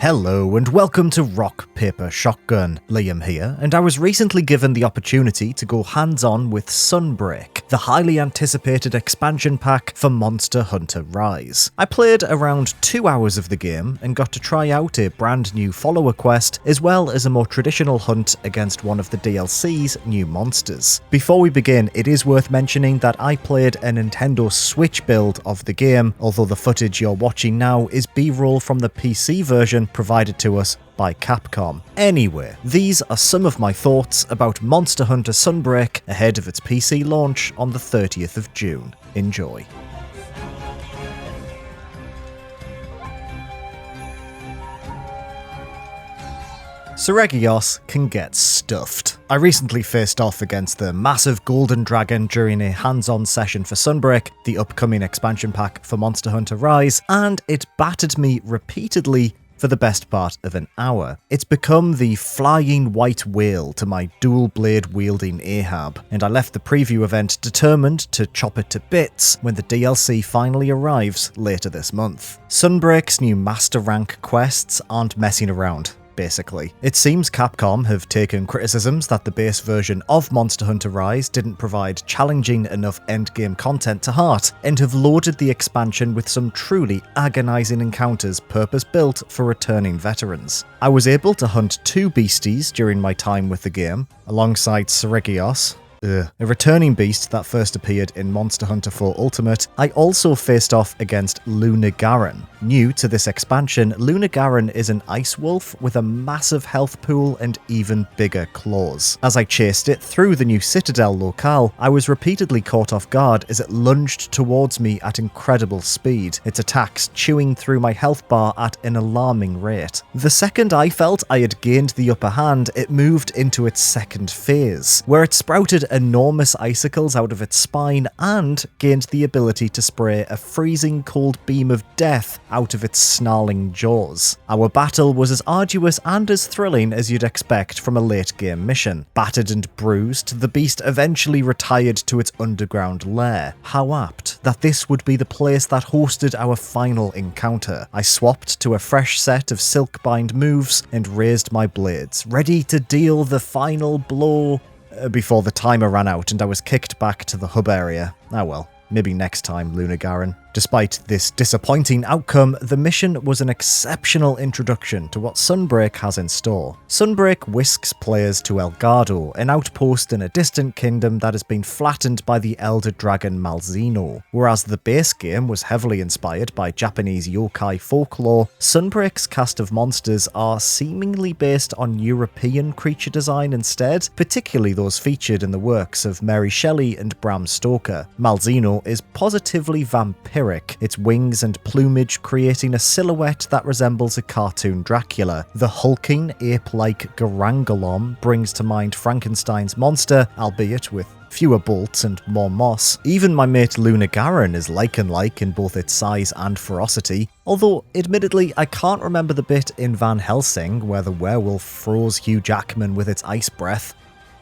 Hello and welcome to Rock, Paper, Shotgun. Liam here, and I was recently given the opportunity to go hands-on with Sunbreak, the highly anticipated expansion pack for Monster Hunter Rise. I played around 2 hours of the game and got to try out a brand new follower quest, as well as a more traditional hunt against one of the DLC's new monsters. Before we begin, it is worth mentioning that I played a Nintendo Switch build of the game, although the footage you're watching now is B-roll from the PC version provided to us by Capcom. Anyway, these are some of my thoughts about Monster Hunter Sunbreak ahead of its PC launch on the 30th of June. Enjoy. Seregios can get stuffed. I recently faced off against the massive golden dragon during a hands-on session for Sunbreak, the upcoming expansion pack for Monster Hunter Rise, and it battered me repeatedly for the best part of an hour. It's become the flying white whale to my dual blade wielding Ahab, and I left the preview event determined to chop it to bits when the DLC finally arrives later this month. Sunbreak's new master rank quests aren't messing around. Basically. It seems Capcom have taken criticisms that the base version of Monster Hunter Rise didn't provide challenging enough endgame content to heart, and have loaded the expansion with some truly agonizing encounters purpose-built for returning veterans. I was able to hunt 2 beasties during my time with the game, alongside Seregios, a returning beast that first appeared in Monster Hunter 4 Ultimate. I also faced off against Lunagaron. New to this expansion, Lunagaron is an ice wolf with a massive health pool and even bigger claws. As I chased it through the new Citadel locale, I was repeatedly caught off guard as it lunged towards me at incredible speed, its attacks chewing through my health bar at an alarming rate. The second I felt I had gained the upper hand, it moved into its second phase, where it sprouted enormous icicles out of its spine and gained the ability to spray a freezing cold beam of death out of its snarling jaws. Our battle was as arduous and as thrilling as you'd expect from a late game mission. Battered and bruised, the beast eventually retired to its underground lair. How apt that this would be the place that hosted our final encounter. I swapped to a fresh set of silkbind moves and raised my blades, ready to deal the final blow before the timer ran out and I was kicked back to the hub area. Ah well, maybe next time, Lunagaron. Despite this disappointing outcome, the mission was an exceptional introduction to what Sunbreak has in store. Sunbreak whisks players to Elgado, an outpost in a distant kingdom that has been flattened by the elder dragon Malzeno. Whereas the base game was heavily inspired by Japanese yokai folklore, Sunbreak's cast of monsters are seemingly based on European creature design instead, particularly those featured in the works of Mary Shelley and Bram Stoker. Malzeno is positively vampiric, its wings and plumage creating a silhouette that resembles a cartoon Dracula. The hulking, ape-like Garangolom brings to mind Frankenstein's monster, albeit with fewer bolts and more moss. Even my mate Lunagaron is lichen-like in both its size and ferocity, although admittedly I can't remember the bit in Van Helsing where the werewolf froze Hugh Jackman with its ice breath.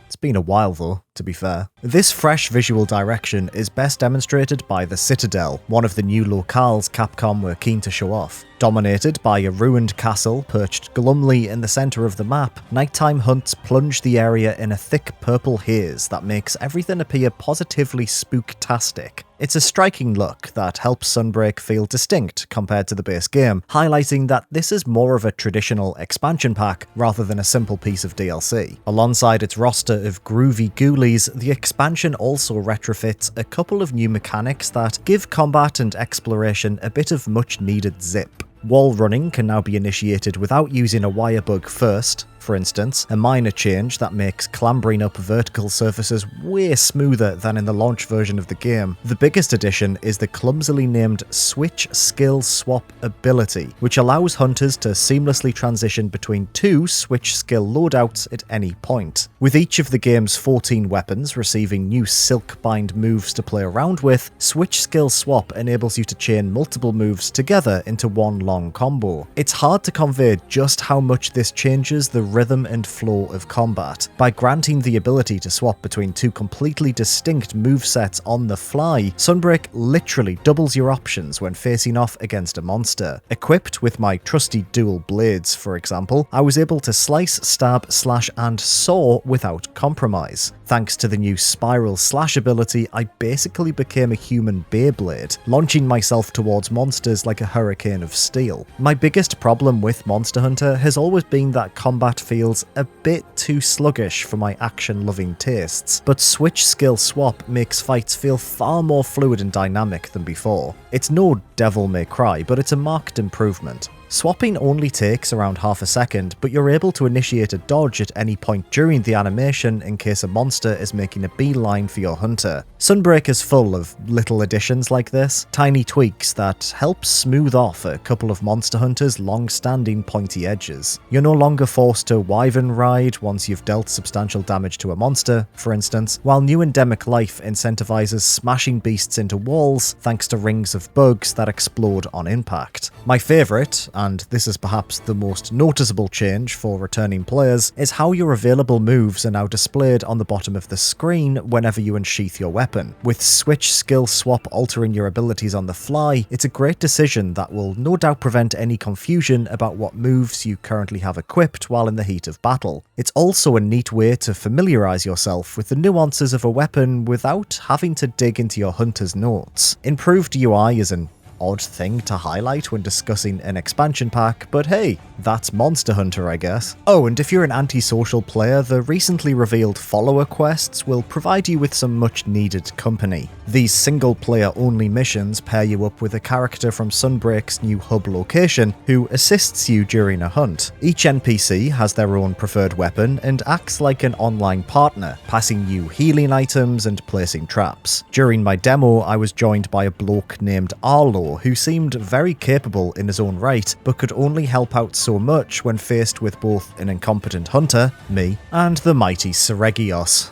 It's been a while though, to be fair. This fresh visual direction is best demonstrated by the Citadel, one of the new locales Capcom were keen to show off. Dominated by a ruined castle perched glumly in the centre of the map, nighttime hunts plunge the area in a thick purple haze that makes everything appear positively spooktastic. It's a striking look that helps Sunbreak feel distinct compared to the base game, highlighting that this is more of a traditional expansion pack rather than a simple piece of DLC. Alongside its roster of groovy ghoulies, the expansion also retrofits a couple of new mechanics that give combat and exploration a bit of much needed zip. Wall running can now be initiated without using a wire bug first, for instance, a minor change that makes clambering up vertical surfaces way smoother than in the launch version of the game. The biggest addition is the clumsily named Switch Skill Swap ability, which allows hunters to seamlessly transition between 2 Switch skill loadouts at any point. With each of the game's 14 weapons receiving new Silkbind moves to play around with, Switch Skill Swap enables you to chain multiple moves together into one long combo. It's hard to convey just how much this changes the rhythm and flow of combat. By granting the ability to swap between two completely distinct movesets on the fly, Sunbreak literally doubles your options when facing off against a monster. Equipped with my trusty dual blades, for example, I was able to slice, stab, slash and saw without compromise. Thanks to the new spiral slash ability, I basically became a human Beyblade, launching myself towards monsters like a hurricane of steel. My biggest problem with Monster Hunter has always been that combat feels a bit too sluggish for my action-loving tastes, but switch skill swap makes fights feel far more fluid and dynamic than before. It's no Devil May Cry, but it's a marked improvement. Swapping only takes around half a second, but you're able to initiate a dodge at any point during the animation in case a monster is making a beeline for your hunter. Sunbreak is full of little additions like this, tiny tweaks that help smooth off a couple of Monster Hunter's long-standing pointy edges. You're no longer forced to wyvern ride once you've dealt substantial damage to a monster, for instance, while new endemic life incentivizes smashing beasts into walls thanks to rings of bugs that explode on impact. My favourite, and this is perhaps the most noticeable change for returning players, is how your available moves are now displayed on the bottom of the screen whenever you unsheath your weapon. With switch skill swap altering your abilities on the fly, it's a great decision that will no doubt prevent any confusion about what moves you currently have equipped while in the heat of battle. It's also a neat way to familiarise yourself with the nuances of a weapon without having to dig into your hunter's notes. Improved UI is an odd thing to highlight when discussing an expansion pack, but hey, that's Monster Hunter, I guess. Oh, and if you're an antisocial player, the recently revealed follower quests will provide you with some much needed company. These single player only missions pair you up with a character from Sunbreak's new hub location who assists you during a hunt. Each NPC has their own preferred weapon and acts like an online partner, passing you healing items and placing traps. During my demo, I was joined by a bloke named Arlo, who seemed very capable in his own right, but could only help out so much when faced with both an incompetent hunter, me, and the mighty Seregios.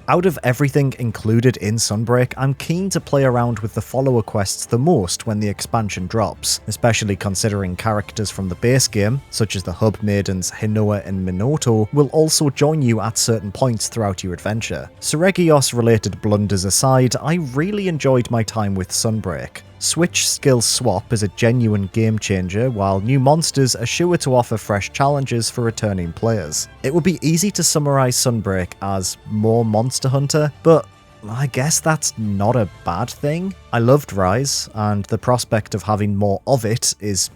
Out of everything included in Sunbreak, I'm keen to play around with the follower quests the most when the expansion drops, especially considering characters from the base game, such as the hub maidens Hinoa and Minoto, will also join you at certain points throughout your adventure. Seregios related blunders aside, I really enjoyed my time with Sunbreak. Switch skill swap is a genuine game changer, while new monsters are sure to offer fresh challenges for returning players. It would be easy to summarise Sunbreak as more Monster Hunter, but I guess that's not a bad thing. I loved Rise, and the prospect of having more of it is,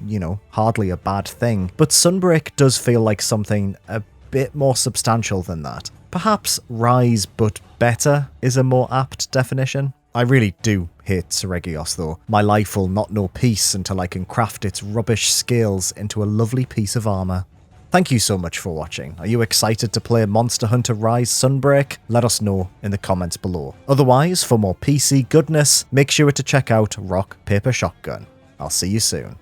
hardly a bad thing, but Sunbreak does feel like something a bit more substantial than that. Perhaps Rise but better is a more apt definition. I really do hate Seregios though. My life will not know peace until I can craft its rubbish scales into a lovely piece of armour. Thank you so much for watching. Are you excited to play Monster Hunter Rise Sunbreak? Let us know in the comments below. Otherwise, for more PC goodness, make sure to check out Rock Paper Shotgun. I'll see you soon.